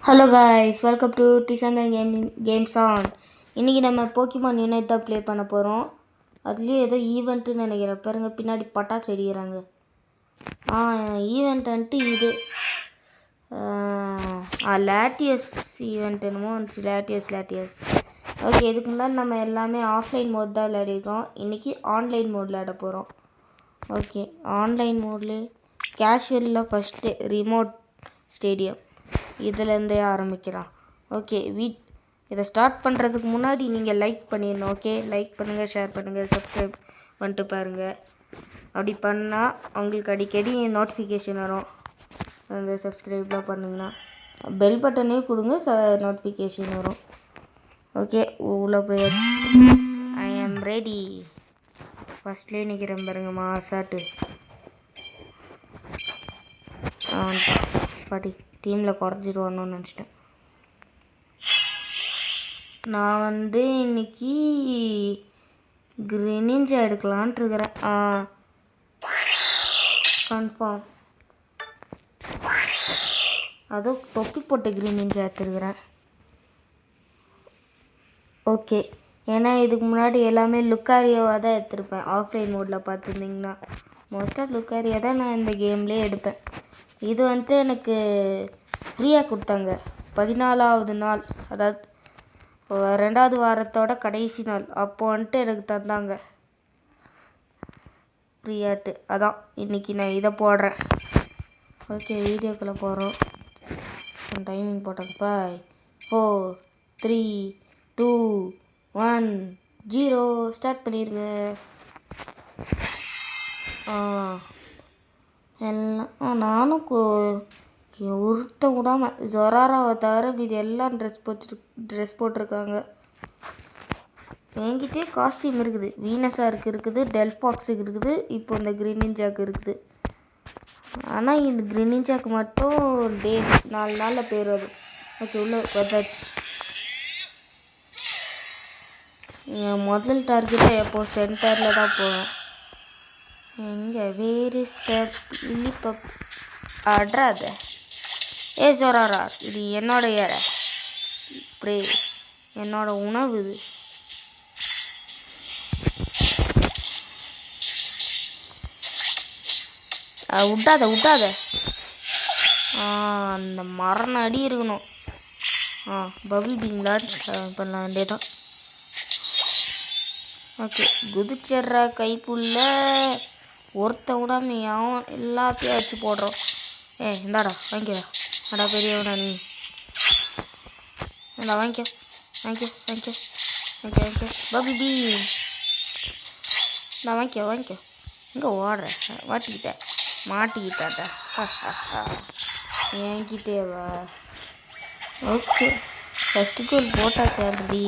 Hello guys, welcome to டிசந்தன் games ஆன். இன்றைக்கி நம்ம போக்கிமான் யூனைட் தான் ப்ளே பண்ண போகிறோம். அதுலேயும் ஏதோ ஈவெண்ட்டுன்னு நினைக்கிறேன். பாருங்கள், பின்னாடி பட்டாசு வெடிக்கிறாங்க. ஈவெண்ட்டு இது லேட்டியஸ் ஈவெண்ட் என்னமோ லேட்டியஸ். ஓகே, இதுக்கு முன்னாடி நம்ம எல்லாமே ஆஃப்லைன் மோட் தான் விளையாடிருக்கோம். இன்றைக்கி ஆன்லைன் மோட் விளையாட போகிறோம். ஓகே, ஆன்லைன் மோட்லேயே கேஷுவலில் ஃபஸ்ட்டு ரிமோட் ஸ்டேடியம் இதுலேருந்தே ஆரம்பிக்கலாம். ஓகே, இதை ஸ்டார்ட் பண்ணுறதுக்கு முன்னாடி நீங்கள் லைக் பண்ணிடணும். ஓகே, லைக் பண்ணுங்கள், ஷேர் பண்ணுங்கள், சப்ஸ்கிரைப் பண்ணிட்டு பாருங்கள். அப்படி பண்ணால் உங்களுக்கு அடிக்கடி நோட்டிஃபிகேஷன் வரும். அந்த சப்ஸ்கிரைப்லாம் பண்ணிங்கன்னா பெல் பட்டனே கொடுங்க, நோட்டிஃபிகேஷன் வரும். ஓகே, உள்ளே போயாச்சு. ஐ ஆம் ரெடி. ஃபஸ்ட்லேயே நிற்கிறேன் பாருங்கம்மா, சாட்டு பாட்டி டீமில் குறைஞ்சிடுவான்னு நினச்சிட்டேன். நான் இன்னைக்கு கிரெனிஞ்சா எடுக்கலான்ட்டு இருக்கிறேன். கன்ஃபார்ம் அதுவும் தொப்பி போட்ட கிரெனிஞ்சா எடுத்துருக்கிறேன். ஓகே, ஏன்னா இதுக்கு முன்னாடி எல்லாமே லுக்காரியோவாக தான் எடுத்திருப்பேன். ஆஃப்லைன் மோடில் பார்த்துருந்திங்கன்னா மோஸ்ட்டாக லுக்காரியா தான் நான் இந்த கேம்லேயே எடுப்பேன். இது எனக்கு ஃப்ரீயாக கொடுத்தாங்க. 14வது நாள், அதாவது 2வது வாரத்தோட கடைசி நாள் அப்போ எனக்கு தந்தாங்க ஃப்ரீயாட்டு. அதான் இன்றைக்கி நான் இதை போடுறேன். ஓகே, வீடியோக்குள்ளே போகிறோம். டைமிங் போட்டப்பா 4 3 2 1 0 ஸ்டார்ட் பண்ணிடுங்க. எல்லாம் நானும் ஒருத்த விடாமல் ஜொராராவை தவிர மீது எல்லாம் ட்ரெஸ் போட்டிருக்காங்க. என்கிட்டே காஸ்டியூம் இருக்குது. வீனஸாருக்கு இருக்குது, டெல்பாக்ஸுக்கு இருக்குது, இப்போ இந்த கிரீனிஞ்சாக்கு இருக்குது. ஆனால் இந்த கிரீனிஞ்சாக்கு மட்டும் 4 நாளில் போயிடுவது. ஓகே, உள்ள வந்தாச்சு. முதல் டார்கெட்டை எப்போ சென்டரில் தான் போவேன். எங்கே வேர் இஸ் த லிலிபப் அட்ராத ஜொராரா, இது என்னோட ப்ரே, என்னோட உணவு. இது விட்டாத அந்த மரண அடி இருக்கணும். பபிள் பீம் லான்ச் பண்ணலாம் வேண்டியதான். ஓகே, குதிச்சர்றா கைப்புள்ள ஒருத்த விடாம அவன் எல்லாத்தையும் வச்சு போடுறோம். இந்தாடா வாங்கிக்கடா. அடா பெரியவனா நீ, இந்தா வாங்கிக்கோ பபிள் பீம். நான் வாங்கிக்கோ. இங்கே ஓடுற மாட்டிக்கிட்டாடா என்கிட்டேவா? ஓகே, ஃபஸ்ட்டு கோல் போட்டாச்சு ஆல்ரெடி.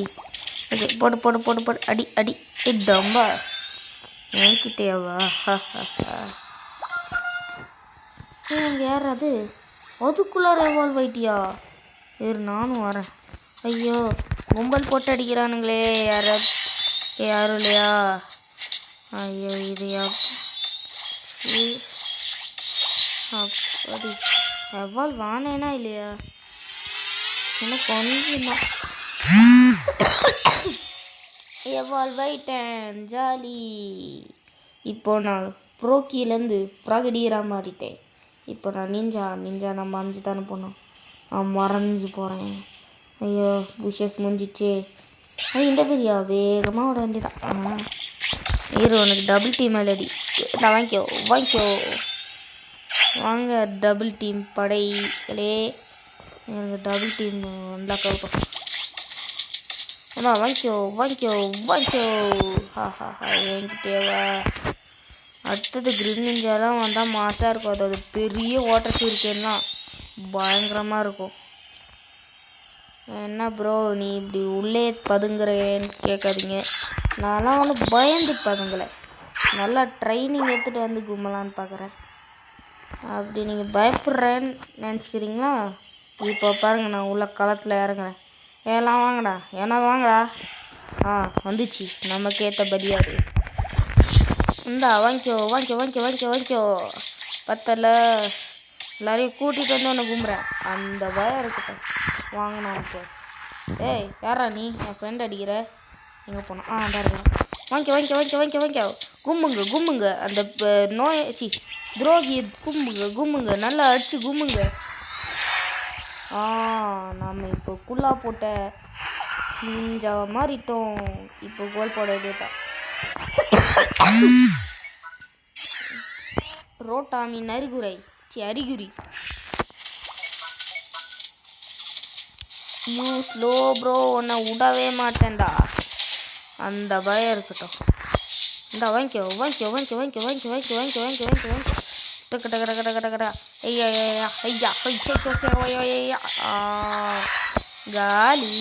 ஓகே, போடு அடி டம்பா என்கிட்டேவா? இங்கே யாராவது அதுக்குள்ளார எவால்வ் ஆயிட்டியா? நானும் வரேன். ஐயோ, கும்பல் போட்டு அடிக்கிறானுங்களே. யாரும் இல்லையா? ஐயோ, இதையா அப்படி எவால்வ் ஆனேனா இல்லையா? எனக்கு கொஞ்சம் எவால்வ் ஆயிட்டேன், ஜாலி. இப்போ நான் ப்ரோக்கிலேருந்து ஃப்ராகடியராக மாறிட்டேன். இப்போ நான் நிஞ்சா நம்ம 5 தானே போனோம். மறைஞ்சு போகிறேன். ஐயோ, புஷஸ் முடிஞ்சிச்சே. இந்த பெரியா வேகமாக விட வேண்டியதான். உனக்கு டபுள் டீம் அடி. நான் வாங்கிக்கோ வாங்க. டபுள் டீம் படைகளே, எனக்கு டபுள் டீம் வந்தால் கவுக்கும். வாங்கிக்கோ. என்கிட்டேவா? அடுத்தது கிரீனிஞ்சாலாம் வந்தால் மாசாக இருக்கும். அதாவது பெரிய வாட்டர் ஷூரிக்கேன்லாம் பயங்கரமாக இருக்கும். என்ன ப்ரோ நீ இப்படி உள்ளே பதுங்குறேன்னு கேட்காதீங்க. நான்லாம் ஒன்று பயந்து பதுங்கலை. நல்லா ட்ரைனிங் எடுத்துகிட்டு வந்து கும்பலான்னு பார்க்குறேன். அப்படி நீங்கள் பயப்படுறேன்னு நினச்சிக்கிறீங்களா? இப்போ பாருங்கள், நான் உள்ள களத்தில் இறங்குறேன். எல்லாம் வாங்கடா, வாங்கடா. வந்துச்சு நமக்கு ஏற்ற பதியாது. இந்தா வாங்கிக்கோ. பத்தலை எல்லாரையும் கூட்டிகிட்டு வந்து உன்னை கும்புறேன். அந்த பயம் இருக்கட்டும். வாங்கினா இப்போ ஏய் யாரா நீ என் ஃப்ரெண்ட் அடிக்கிற எங்கே போனோம்? பாருங்க வாங்கிக்க கும்புங்க அந்த நோயாச்சி துரோகி கும்புங்க நல்லா அடிச்சு கும்புங்க. நம்ம இப்போ குள்ளா போட்ட நிஞ்சா மாறிட்டோம். இப்போ கோல் போட வேண்டியதான். ரோட்டாமின் அறிகுறி யூ ஸ்லோ ப்ரோ, உன்னை விடவே மாட்டேன்டா. அந்த பயம் இருக்கட்டும். இந்த வாங்கிக்கோ காலி.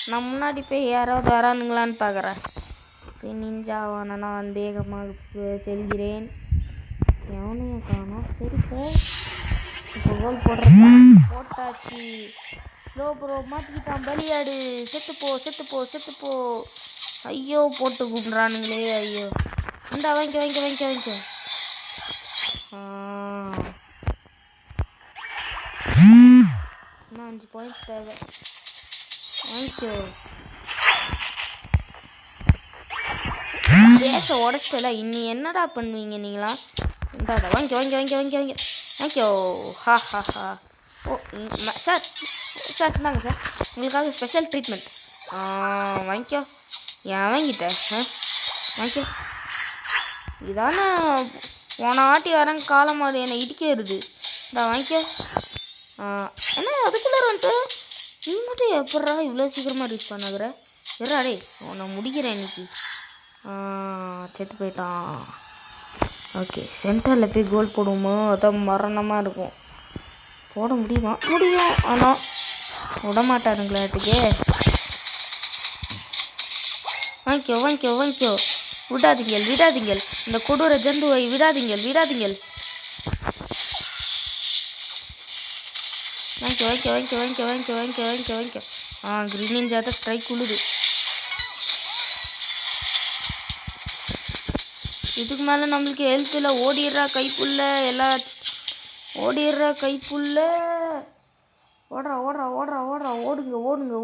நான் முன்னாடி போய் யாராவது வரானுங்களான்னு பார்க்குறேன். நிஞ்சாவான நான் வேகமாக செல்கிறேன். எவனையும் காணோம். சரி போ. இப்போ கோல் போட்டாச்சு. ஸ்லோ ப்ரோ மாட்டிக்கிட்டான். பலியாடு. செத்துப்போ. ஐயோ போட்டு கும்பிட்றானுங்களே. ஐயோ இந்த வாங்கிக்கோ. இன்னும் 5 பாயிண்ட்ஸ் தேவை. வாங்கிக்கோ. பேச உடச்சிட்டல. இன்னி என்னடா பண்ணுவீங்க நீங்களா? இந்தாடா வாங்கிக்கோ. ஹா. ஓ சார் இந்தாங்க சார், உங்களுக்காக ஸ்பெஷல் ட்ரீட்மெண்ட். வாங்கிக்கோ. ஏன் வாங்கிட்டேன்? வாங்கிக்கோ. இதானே போன ஆட்டி வரேன் காலமாது என்னை இடிக்கிறது. இந்த வாங்கிக்கோ. என்ன அதுக்குள்ளே வந்துட்டு நீ மட்டும் எப்பட்றா இவ்வளோ சீக்கிரமாக ரீச் பண்ணாகிற? டே உன்னை முடிக்கிறேன் இன்னைக்கு. செத்து போயிட்டான். ஓகே சென்டரில் போய் கோல் போடுவோமோ? அதான் மரணமாக இருக்கும். போட முடியுமா? முடியும். ஆனால் விடமாட்டாருங்களாட்டுக்கே. வாங்கிக்கோ. விடாதீங்கள். இந்த கொடூர ஜந்துவை விடாதீங்கள். வாங்கிக்கோ. கிரீன் நிஞ்சா ஸ்ட்ரைக் உழுது. இதுக்கு மேலே நம்மளுக்கு ஹெல்த்தில் ஓடிடுறா கைப்புள்ள. எல்லாம் ஓடிடுறா கைப்புள்ள.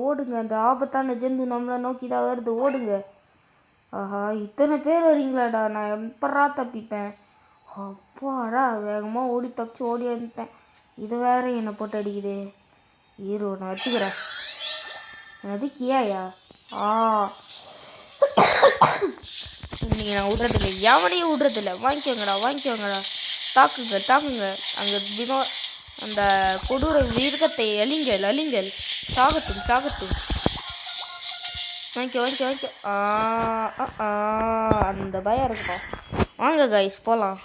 ஓடுங்க. அந்த ஆபத்தான ஜந்து நம்மளை நோக்கி தான் வருது. ஓடுங்க. ஆஹா இத்தனை பேர் வரீங்களாடா. நான் எப்படா தப்பிப்பேன்? அப்பாடா வேகமாக ஓடி வந்துட்டேன். இது வேற என்னை போட்டு அடிக்குது. ஹீரோ நான் வச்சுக்கிறேன். அது கியாயா? இன்னைக்கு நான் விட்றதில்லை. எவனையும் விட்றதில்லை. வாங்கிக்கோங்கடா. தாக்குங்க. அங்கே அந்த கொடூர மிருகத்தை அழிங்கள். சாகட்டும். வாங்கிக்கோ. அந்த பயம் இருக்கும். வாங்க கைஸ் போகலாம்.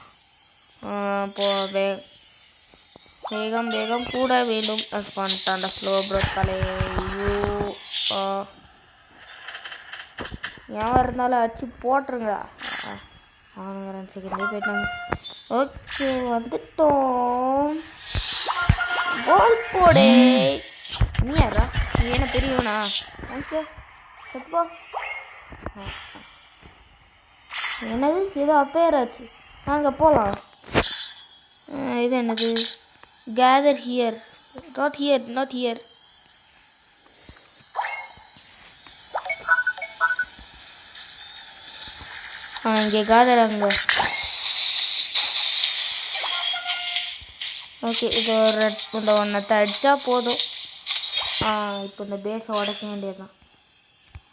வேகம் கூட வேண்டும். பண்ணிட்டான்டா ஸ்லோ ப்ரோ தலையோ. ஏன் இருந்தாலும் அடிச்சு போட்டுருங்க. அவனுங்க 2 செகண்ட்லேயே போயிட்டாங்க. ஓகே வந்துட்டோம். கோல் போடு. நீ யாரா? நீ என்ன பெரியவனா? ஓகே செத்துப்போ. என்னது ஏதோ அப்பேராச்சு. நாங்கள் போகலாம். இது என்னது? Gather here. Not here. இங்கே கேதர் அங்கே. ஓகே இது இந்த ஒன்றத்தை அடித்தா போதும். இப்போ இந்த பேஸை உடைக்க வேண்டியதுதான்.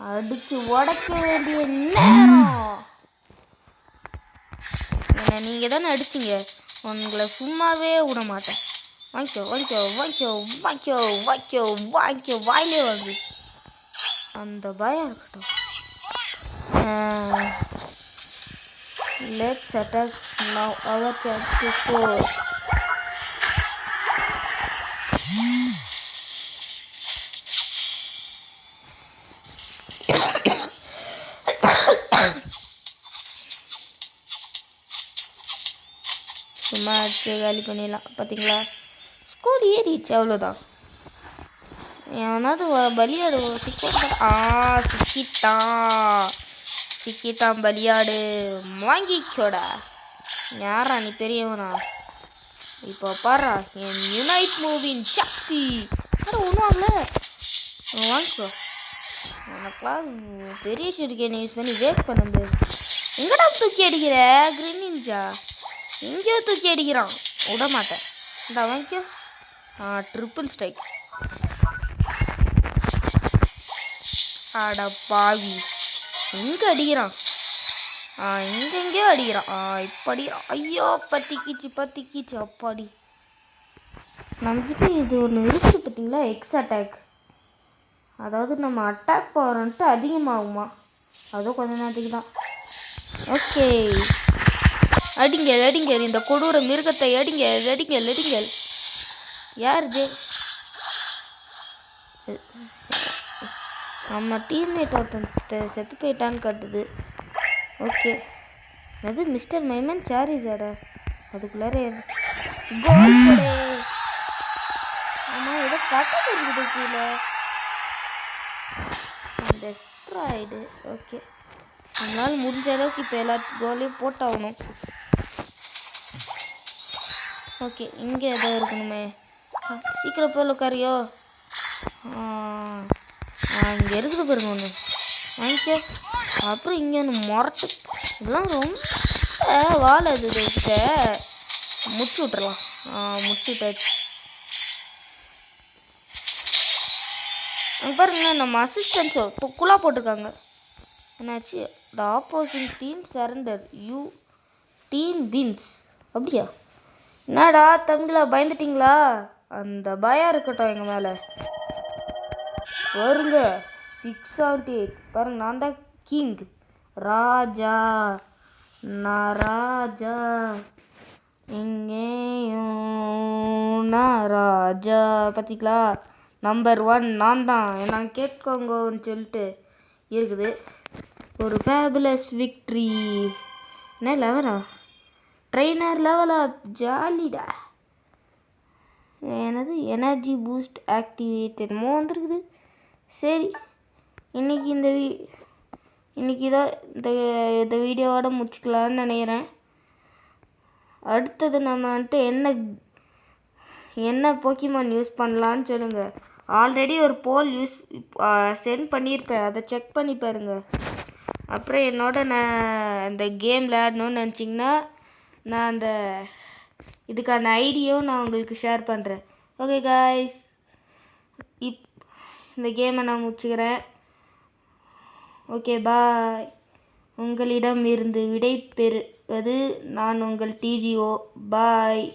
அடித்து உடைக்க வேண்டிய நேரம். என்ன நீங்கள் தானே அடிச்சிங்க. உங்களை சும்மாவே விட மாட்டேன். வாங்கிக்கோ. வாயிலே வாங்கி. அந்த பயம் இருக்கட்டும். Let's attack now. Our chance to score. சும்மா அடிச்சு காலி பண்ணிடலாம். பார்த்தீங்களா ஸ்கோர் ஏறிடுச்சு. அவ்வளோதான். எவனாவது பலியாடு சிக்கிட்டான் பலியாடு. வாங்கிக்கோடா. யாரா நீ பெரியவனா? இப்போ பாரு என் யுனைட் மூவின் சக்தி. ஒன்றும்ல வாங்கிக்கோ. உனக்குலாம் பெரிய ஷூரிகேன் யூஸ் பண்ணி வேஸ்ட் பண்ண முடியாது. எங்கடா தூக்கி அடிக்கிற கிரீன் நிஞ்சா? எங்கேயோ தூக்கி அடிக்கிறான். விட மாட்டேன். இந்த வாங்கிக்கோ. Triple strike. அட பாவி, எங்கே அடிக்கிறான்? எங்கெங்கேயோ அடிக்கிறான். இப்போ அடிக்கிறான். ஐயோ பத்திக்கிச்சு அப்பாடி. நம்மக்கிட்ட இது ஒன்று இருக்குது பார்த்தீங்களா, எக்ஸ் அட்டாக். அதாவது நம்ம அட்டாக் பவர்ன்ட்டு அதிகமாகுமா? அதுவும் கொஞ்ச நேரத்துக்கு தான். ஓகே, அடிங்க இந்த கொடூர மிருகத்தை அடிங்க. யார் ஜே? நம்ம டீம்மேட் ஒருத்தன் செத்து போயிட்டான்னு காட்டுது. ஓகே, அது மிஸ்டர் மைமன் சாரிஸாடா. அதுக்குள்ளார கோல் போடே. ஆமாம், ஏதோ கட்ட தெரிஞ்சுது கீழே. டெஸ்ட்ராய்டு. ஓகே, நம்மளால் முடிஞ்ச அளவுக்கு இப்போ எல்லா கோலையும் போட்டாகணும். ஓகே, இங்கே ஏதோ இருக்கணுமே. சீக்கிரம் போல் உட்காரியோ. இங்கே இருக்குது பாருங்க ஒன்று வாங்கிக்கோ. அப்புறம் இங்கே ஒன்று முரட்டு. இதெல்லாம் ரொம்ப வாழை. இது முடிச்சு விட்றலாம். முடிச்சு விட்டாச்சு. பாருங்க, நம்ம அசிஸ்டன்ஸோ குழா போட்டிருக்காங்க. என்னாச்சு? The opposing team surrender, you team wins. அப்படியா? என்னடா தம்பிங்களா, பயந்துட்டிங்களா? அந்த பயம் இருக்கட்டும் எங்கள் மேலே. வருங்க 678. பாருங்க, நான் தான் கிங் ராஜா. நான் ராஜா, எங்கேயும் நான் ராஜா. பார்த்தீங்களா, நம்பர் 1 நான் தான். நான் கேட்கோங்கன்னு சொல்லிட்டு இருக்குது. ஒரு ஃபேபுலஸ் விக்ட்ரி. என்ன லெவலா? ட்ரெயினர் லெவலா? ஜாலிடா. எனது எனர்ஜி பூஸ்ட் ஆக்டிவேட்டட் வந்துருக்குது. சரி, இன்றைக்கி தான் இந்த வீடியோவோட முடிச்சுக்கலான்னு நினைக்கிறேன். அடுத்தது நம்ம வந்துட்டு என்ன போக்கிமான் யூஸ் பண்ணலான்னு சொல்லுங்கள். ஆல்ரெடி ஒரு போல் சென்ட் பண்ணியிருப்பேன், அதை செக் பண்ணி பாருங்கள். அப்புறம் நான் அந்த கேம் விளையாடணுன்னு நினச்சிங்கன்னா நான் இதுக்கான ஐடியும் நான் உங்களுக்கு ஷேர் பண்ணுறேன். ஓகே காய்ஸ், இந்த கேமை நான் முடிச்சுக்கிறேன். ஓகே, பாய். உங்களிடம் இருந்து விடை பெறுவது நான் உங்கள் TGO. பாய்.